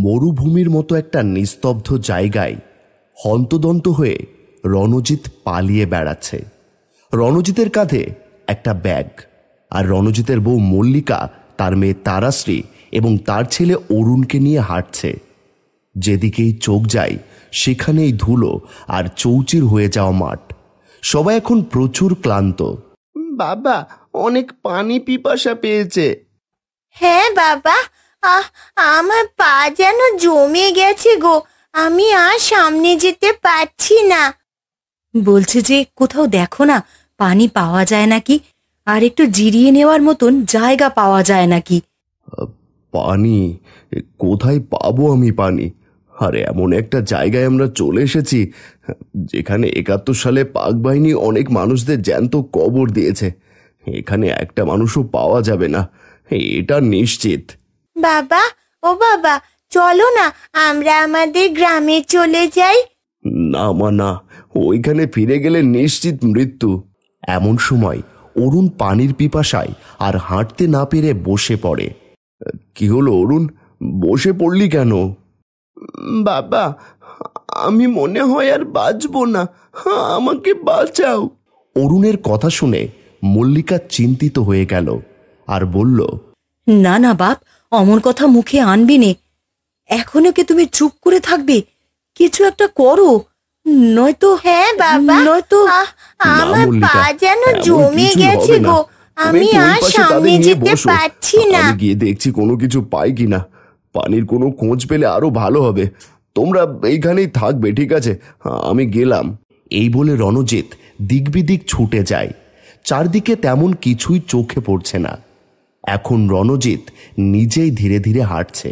মরুভূমির মতো একটা নিস্তব্ধ জায়গায় হন্তদন্ত হয়ে রণজিৎ পালিয়ে বেড়াচ্ছে। রণজিতের কাঁধে একটা ব্যাগ, আর রণজিতের বউ মল্লিকা, তার মেয়ে তারাশ্রী এবং তার ছেলে অরুণকে নিয়ে হাঁটছে। যেদিকেই চোখ যায় সেখানেই ধুলো আর চৌচির হয়ে যাওয়া মাঠ। সবাই এখন প্রচুর ক্লান্ত। বাবা, অনেক পানি পিপাসা পেয়েছে। হ্যাঁ বাবা, আমার পা যেন জমে গেছে গো, আমি আর সামনে যেতে পারছি না। বলছে যে কোথাও দেখো না পানি পাওয়া যায় নাকি, আর একটু জিরিয়ে নেওয়ার মতন জায়গা পাওয়া যায় নাকি। পানি কোথায় পাবো আমি পানি? আর এমন একটা জায়গায় আমরা চলে এসেছি যেখানে ৭১ সালে পাক বাহিনী অনেক মানুষদের জ্যান্ত কবর দিয়েছে। এখানে একটা মানুষও পাওয়া যাবে না, এটা নিশ্চিত। বাবা, ও বাবা, চলো না আমরা আমাদের গ্রামে চলে যাই। না মা, না, ওইখানে ফিরে গেলে নিশ্চিত মৃত্যু। এমন সময় অরুণ পানির পিপাসায় আর হাঁটতে না পেরে বসে পড়ে। কি হলো অরুণ, বসে পড়লি কেন? বাবা, আমি মনে হয় আর বাঁচবো না, আমাকে বাঁচাও। অরুণের কথা শুনে মল্লিকা চিন্তিত হয়ে গেল আর বলল, না না বাপ, অমন কথা মুখে আনবি নে। এখনো কি তুমি চুপ করে থাকবে? কিছু একটা করো, নয়তো। হ্যাঁ বাবা, নয়তো। আমার পা যেন জমে গেছে গো, আমি আর সামনে যেতে পারছি না। আমি গিয়ে দেখছি কোনো কিছু পাই কিনা। পানির কোনো খোঁজ পেলে আরো ভালো হবে। তোমরা এইখানেই থাকবে, ঠিক আছে? আমি গেলাম। এই বলে রণজিৎ দিকবিদিক ছুটে যায়। চারদিকে তেমন কিছুই চোখে পড়ছে না। এখন রণজিৎ নিজেই ধীরে ধীরে হাঁটছে।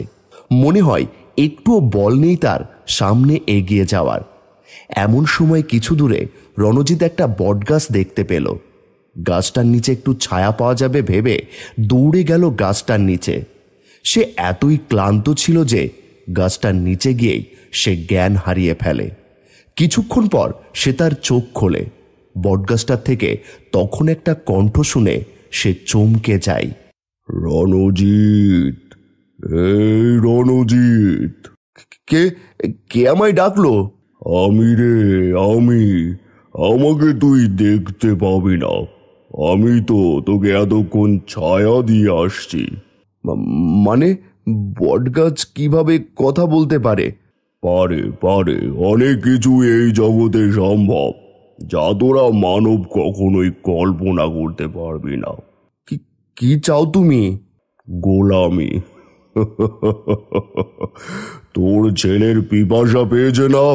মনে হয় একটুও বল নেই তার সামনে এগিয়ে যাওয়ার। এমন সময় কিছু দূরে রণজিৎ একটা বটগাছ দেখতে পেল। গাছটার নিচে একটু ছায়া পাওয়া যাবে ভেবে দৌড়ে গেল গাছটার নিচে। সে এতই ক্লান্ত ছিল যে গাছটার নিচে গিয়েই সে জ্ঞান হারিয়ে ফেলে। কিছুক্ষণ পর সে তার চোখ খোলে। বটগাছটার থেকে তখন একটা কণ্ঠ শুনে সে চমকে যায়। রণজিৎ, এই রণজিৎ। কে কে আমায় ডাকলো? আমি রে, আমি। আমাকে তুই দেখতে পাবি না, আমি তো তোকে এতক্ষণ ছায়া দিয়ে আসছি। মানে বটগাছ কিভাবে কথা বলতে পারে? পারে পারে, অনেক কিছু এই জগতে সম্ভব যা তোরা মানব কখনোই কল্পনা করতে পারবি না। কি চাও তুমি? গোলামি। তোর ছেলের পিপাসা পেয়েছে না?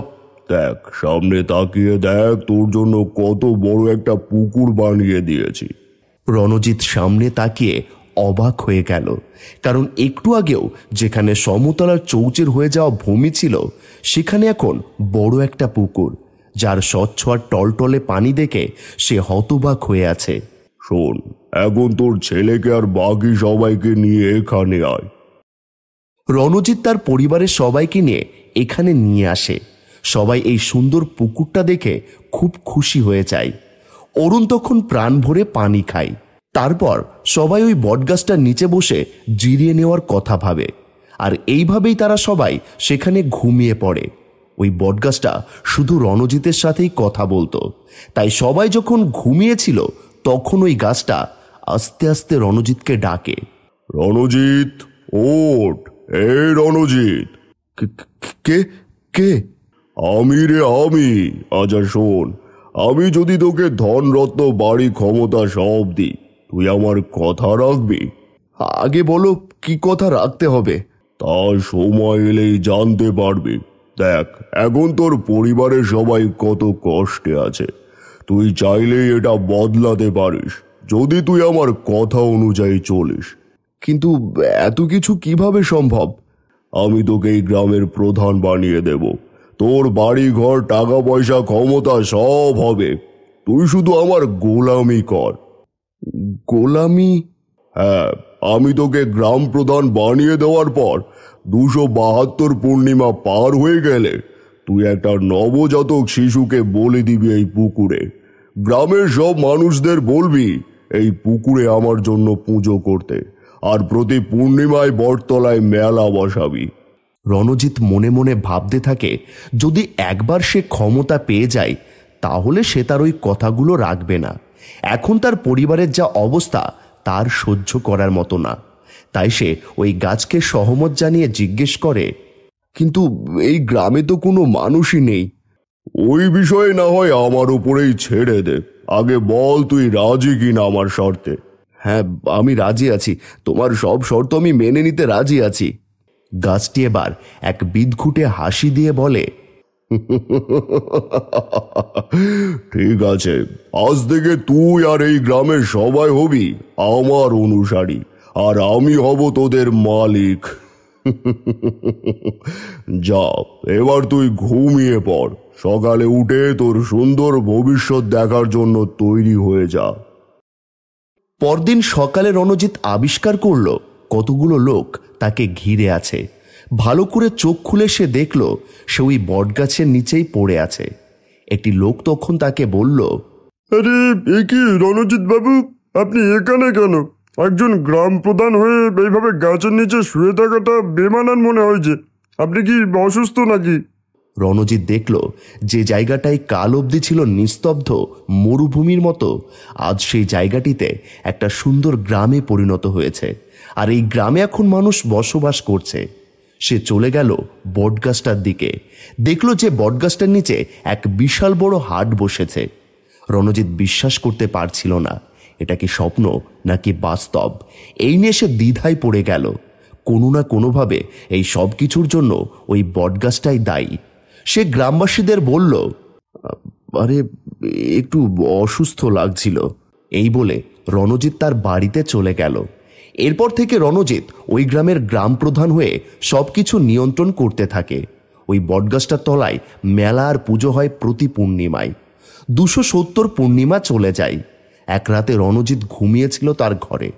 দেখ, সামনে তাকিয়ে দেখ, তোর জন্য কত বড় একটা পুকুর বানিয়ে দিয়েছি। রণজিৎ সামনে তাকিয়ে অবাক হয়ে গেল, কারণ একটু আগেও যেখানে সমতলার চৌচির হয়ে যাওয়া ভূমি ছিল সেখানে এখন বড় একটা পুকুর, যার স্বচ্ছ আর টলটলে পানি দেখে সে হতবাক হয়ে আছে। শোন, এখন তোর ছেলেকে আর বাকি সবাইকে নিয়ে এখানে আয়। রণজিৎ তার পরিবারের সবাইকে নিয়ে এখানে নিয়ে আসে। সবাই এই সুন্দর পুকুরটা দেখে খুব খুশি হয়ে যায়। অরুণ তখন প্রাণ ভরে পানি খায়। তারপর সবাই ওই বটগাছটার নিচে বসে জিরিয়ে নেওয়ার কথা ভাবে, আর এইভাবেই তারা সবাই সেখানে ঘুমিয়ে পড়ে। ওই বটগাছটা শুধু রণজিতের সাথেই কথা বলতো, তাই সবাই যখন ঘুমিয়েছিল তখন ওই গাছটা আস্তে আস্তে রণজিৎকে ডাকে। রণজিৎ, ওঠ! এই রণজিৎ! কে কে? আমি রে, আমি। আচ্ছা শোন, আমি যদি তোকে ধন রত্ন বাড়ি ক্ষমতা সব দিই, তুই আমার কথা রাখবি? আগে বলো কি কথা রাখতে হবে। তা সময় এলেই জানতে পারবি। দেখ, এখন তোর পরিবারের সবাই কত কষ্টে আছে। তুই চাইলেই এটা বদলাতে পারিস যদি তুই আমার কথা অনুযায়ী চলিস। কিন্তু এত কিছু কিভাবে সম্ভব? আমি তোকে এই গ্রামের প্রধান বানিয়ে দেব। তোর বাড়ি ঘর, টাকা পয়সা, ক্ষমতা সব হবে। তুই শুধু আমার গোলামি কর। গোলামি? হ্যাঁ, আমি তোকে গ্রাম প্রধান বানিয়ে দেওয়ার পর ২৭২ পূর্ণিমা পার হয়ে গেলে তুই একটা নবজাতক শিশুকে বলে দিবি এই পুকুরে। গ্রামের সব মানুষদের বলবি এই পুকুরে আমার জন্য পুজো করতে, আর প্রতি পূর্ণিমায় বটতলায় মেলা বসাবি। রণজিৎ মনে মনে ভাবতে থাকে, যদি একবার সে ক্ষমতা পেয়ে যায় তাহলে সে তার ওই কথাগুলো রাখবে না। এখন তার পরিবারের যা অবস্থা তার সহ্য করার মতো না। তাই সে ওই গাছকে সহমত জানিয়ে জিজ্ঞেস করে, কিন্তু এই গ্রামে তো কোনো মানুষই নেই। ওই বিষয়ে না হয় আমার উপরেই ছেড়ে দে, আগে বল তুই রাজি কিনা আমার শর্তে। হ্যাঁ, আমি রাজি আছি, তোমার সব শর্ত আমি মেনে নিতে রাজি আছি। গাছটি এবার এক বিদঘুটে হাসি দিয়ে বলে, ঠিক আছে, আজ থেকে তুই আর এই গ্রামের সবাই হবি আমার অনুসারী, আর আমি হব তোদের মালিক। যা, এবার তুই ঘুমিয়ে পড়, সকালে উঠে তোর সুন্দর ভবিষ্যৎ দেখার জন্য তৈরি হয়ে যা। পরদিন সকালে রণজিৎ আবিষ্কার করল কতগুলো লোক তাকে ঘিরে আছে। ভালো করে চোখ খুলে সে দেখল সে ওই বটগাছের নিচেই পড়ে আছে। একটি লোক তখন তাকে বলল, আরে এ কি রণজিৎ বাবু, আপনি এখানে কেন? একজন গ্রাম প্রধান হয়ে এইভাবে গাছের নিচে শুয়ে থাকাটা বেমানান মনে হয়। যে আপনি কি অসুস্থ নাকি? রণজিৎ দেখল যে জায়গাটায় কাল অবধি ছিল নিস্তব্ধ মরুভূমির মতো, আজ সেই জায়গাটিতে একটা সুন্দর গ্রামে পরিণত হয়েছে, আর এই গ্রামে এখন মানুষ বসবাস করছে। সে চলে গেল বটগাছটার দিকে, দেখল যে বটগাছটার নিচে এক বিশাল বড় হাট বসেছে। রণজিৎ বিশ্বাস করতে পারছিল না এটা কি স্বপ্ন নাকি বাস্তব। এই নিয়ে সে দ্বিধায় পড়ে গেল। কোনো না কোনোভাবে এই সব কিছুর জন্য ওই বটগাছটাই দায়ী। সে গ্রামবাসীদের বলল, আরে একটু অসুস্থ লাগছিল। এই বলে রণজিৎ তার বাড়িতে চলে গেল। এরপর থেকে রণজিৎ ওই গ্রামের গ্রাম প্রধান হয়ে সবকিছু নিয়ন্ত্রণ করতে থাকে। ওই বটগাছটার তলায় মেলা আর পুজো হয় প্রতি পূর্ণিমায়। 270 পূর্ণিমা চলে যায়। এক রাতে রণজিৎ ঘুমিয়েছিল তার ঘরে।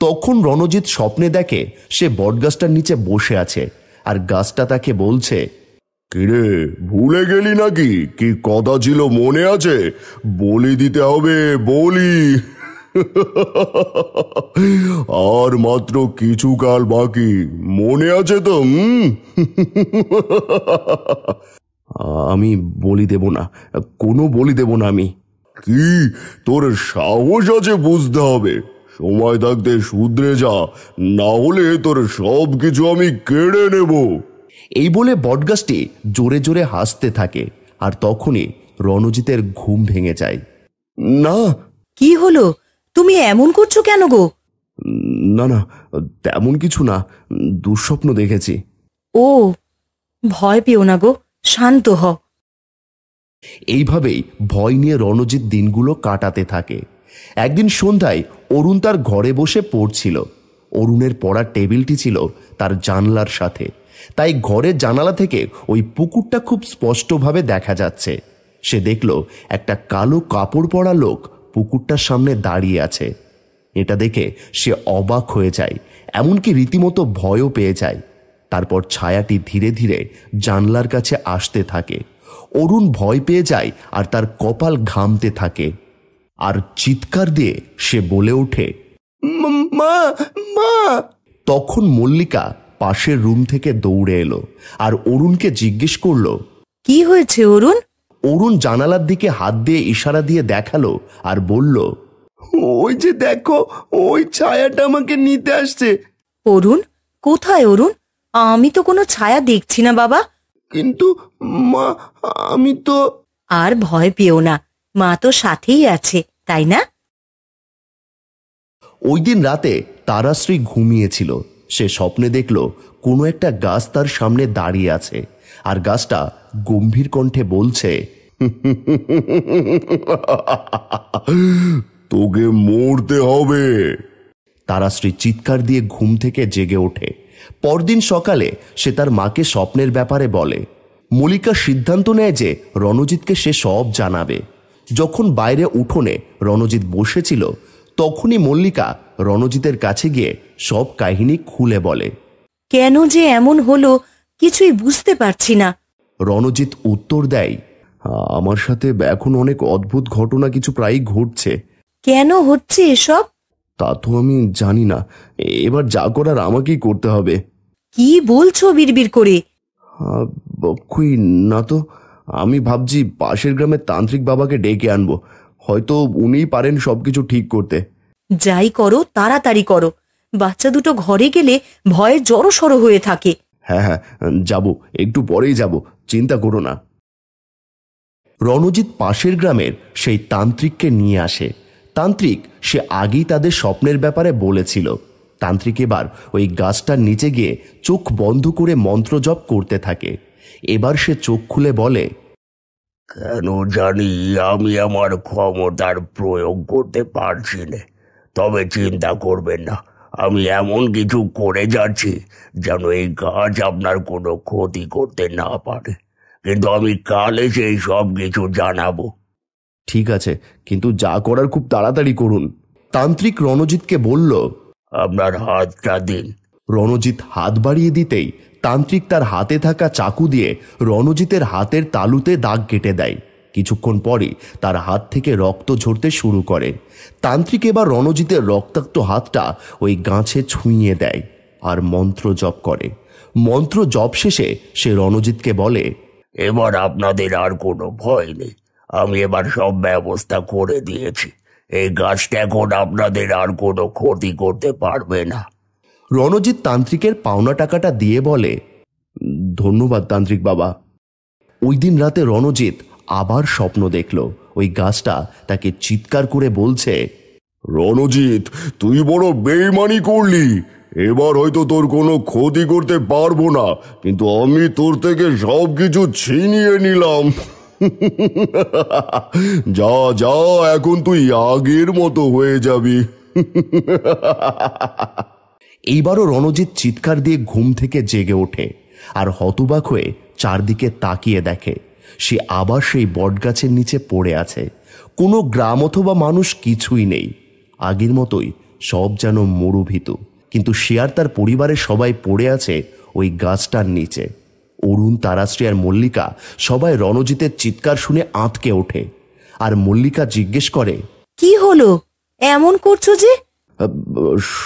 তখন রণজিৎ স্বপ্নে দেখে সে বটগাছটার নিচে বসে আছে, আর গাছটা তাকে বলছে, কিরে, ভুলে গেলি নাকি? কি কথা ছিল মনে আছে? বলি দিতে হবে, বলি। আর মাত্র কিছু কাল বাকি, মনে আছে তো? আমি বলি দেব না, কোনো বলি দেব না আমি। কি তোর সাহস আছে? বুঝতে হবে, সময় থাকতে শুধরে যা, না হলে তোর সব কিছু আমি কেড়ে নেব। এই বলে বটগাছটি জোরে জোরে হাসতে থাকে, আর তখনই রণজিতের ঘুম ভেঙে যায়। না, কি হলো? তুমি এমন করছো কেন গো? না না, তেমন কিছু না, দুঃস্বপ্ন দেখেছি। ও, ভয় পেও না গো, শান্ত হও। এইভাবেই ভয় নিয়ে রণজিৎ দিনগুলো কাটাতে থাকে। একদিন সন্ধ্যায় অরুণ তার ঘরে বসে পড়ছিল। অরুণের পড়ার টেবিলটি ছিল তার জানলার সাথে, তাই ঘরের জানালা থেকে ওই পুকুরটা খুব স্পষ্টভাবে দেখা যাচ্ছে। সে দেখল একটা কালো কাপড় পরা লোক পুকুরটার সামনে দাঁড়িয়ে আছে। এটা দেখে সে অবাক হয়ে যায়, এমনকি রীতিমতো ভয়ও পেয়ে যায়। তারপর ছায়াটি ধীরে ধীরে জানলার কাছে আসতে থাকে। অরুণ ভয় পেয়ে যায় আর তার কপাল ঘামতে থাকে, আর চিৎকার দিয়ে সে বলে ওঠে, মা, মা। তখন মল্লিকা পাশের রুম থেকে দৌড়ে এলো আর অরুণকে জিজ্ঞেস করলো, কি হয়েছে অরুণ? অরুণ জানালার দিকে হাত দিয়ে ইশারা দিয়ে দেখালো আর বলল, ওই যে দেখো, ওই ছায়াটা আমাকে নিতে আসছে। অরুণ, কোথায় অরুণ? আমি তো কোনো ছায়া দেখছি না বাবা। কিন্তু মা, আমি তো। আর ভয় পেও না, মা তো সাথেই আছে, তাই না? ওই দিন রাতে তারাশ্রী ঘুমিয়েছিল। সে স্বপ্নে দেখল কোনো একটা গাছ তার সামনে দাঁড়িয়ে আছে, আর গাছটা গম্ভীর কণ্ঠে বলছে, তোকে মরতে হবে। তারাশ্রী চিৎকার দিয়ে ঘুম থেকে জেগে ওঠে। পরদিন সকালে সে তার মাকে স্বপ্নের ব্যাপারে বলে। মল্লিকা সিদ্ধান্ত নেয় যে রণজিৎকে সে সব জানাবে। যখন বাইরে উঠোনে রণজিৎ বসেছিল, তখনই মল্লিকা রণজিতের কাছে গিয়ে সব কাহিনী খুলে বলে। কেন যে এমন হলো কিছুই বুঝতে পারছি না। রণজিৎ উত্তর দেয়, আমার সাথে এখন অনেক অদ্ভুত ঘটনা কিছু প্রায়ই ঘটছে। কেন হচ্ছে এসব? তা তো আমি জানি না, এবার যা করার আমাকেই করতে হবে। কি বলছো বিড়বিড় করে? কই না তো, আমি ভাবছি পাশের গ্রামের তান্ত্রিক বাবাকে ডেকে আনবো, হয়তো উনিই পারেন সবকিছু ঠিক করতে। যাই করো তাড়াতাড়ি করো, বাচ্চা দুটো ঘরে গেলে ভয়ে জড়সড় হয়ে থাকে। হ্যাঁ হ্যাঁ, যাব, একটু পরেই যাব, চিন্তা করো না। রণজিৎ পাশের গ্রামের সেই তান্ত্রিককে নিয়ে আসে। তান্ত্রিক সে আগেই তাদের স্বপ্নের ব্যাপারে বলেছিল। তান্ত্রিক এবার ওই গাছটার নিচে গিয়ে চোখ বন্ধ করে মন্ত্র জপ করতে থাকে। এবার সে চোখ খুলে বলে, কেন জানি আমি আমার ক্ষমতার প্রয়োগ করতে পারছি না, তবে চিন্তা করবেন না, আমি এমন কিছু করে যাচ্ছি যেন এই গাছ আপনার কোনো ক্ষতি করতে না পারে, কিন্তু আমি কাল এসে সব কিছু জানাবো। ঠিক আছে, কিন্তু যা করার খুব তাড়াতাড়ি করুন। তান্ত্রিক রণজিৎকে বলল, আপনার হাতটা দিন। রণজিৎ হাত বাড়িয়ে দিতেই তান্ত্রিক তার হাতে থাকা চাকু দিয়ে রণজিতের হাতের তালুতে দাগ কেটে দেয়। কিছুক্ষণ পরে তার হাত থেকে রক্ত ঝরতে শুরু করে। তান্ত্রিক এবার রণজিতের রক্তাক্ত হাতটা ওই গাছে ছুঁয়ে দেয় আর মন্ত্র জপ করে। মন্ত্র জপ শেষে সে রণজিৎকে বলে, এবার আপনাদের আর কোনো ভয় নেই, আমি এবার সব ব্যবস্থা করে দিয়েছি, এই গাছটা এখন আপনাদের আর কোনো ক্ষতি করতে পারবে না। রণজিৎ তান্ত্রিকের পাওনা টাকাটা দিয়ে বলে, ধন্যবাদ তান্ত্রিক বাবা। ওই দিন রাতে রণজিৎ আবার স্বপ্ন দেখল ওই গাছটা তাকে চিৎকার করে বলছে, রণজিৎ, তুই বড় বেইমানি করলি, এবার হয়তো তোর কোনো ক্ষতি করতে পারবো না, কিন্তু আমি তোর থেকে সব কিছু ছিনিয়ে নিলাম। যা যা, এখন তুই আগের মতো হয়ে যাবি। এইবারও রণজিৎ চিৎকার দিয়ে ঘুম থেকে জেগে ওঠে আর হতবাক হয়ে চারদিকে তাকিয়ে দেখে সে আবার সেই বটগাছের নিচে পড়ে আছে। কোনো গ্রাম অথবা মানুষ কিছুই নেই, আগের মতোই সব যেন মরুভীত। কিন্তু সে আর তার পরিবারের সবাই পড়ে আছে ওই গাছটার নিচে। অরুণ, তারাশ্রী আর মল্লিকা সবাই রণজিতের চিৎকার শুনে আঁতকে ওঠে। আর মল্লিকা জিজ্ঞেস করে, কি হলো, এমন করছো যে?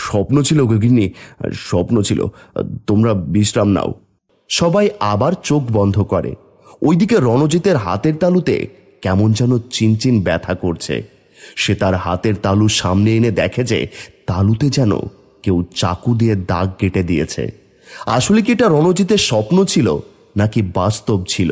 স্বপ্ন ছিল গিন্নি, স্বপ্ন ছিল, তোমরা বিশ্রাম নাও। সবাই আবার চোখ বন্ধ করে। ওইদিকে রণজিতের হাতের তালুতে কেমন যেন চিনচিন ব্যথা করছে। সে তার হাতের তালু সামনে এনে দেখে যে তালুতে যেন কেউ চাকু দিয়ে দাগ কেটে দিয়েছে। আসলে কি এটা রণজিতের স্বপ্ন ছিল নাকি বাস্তব ছিল?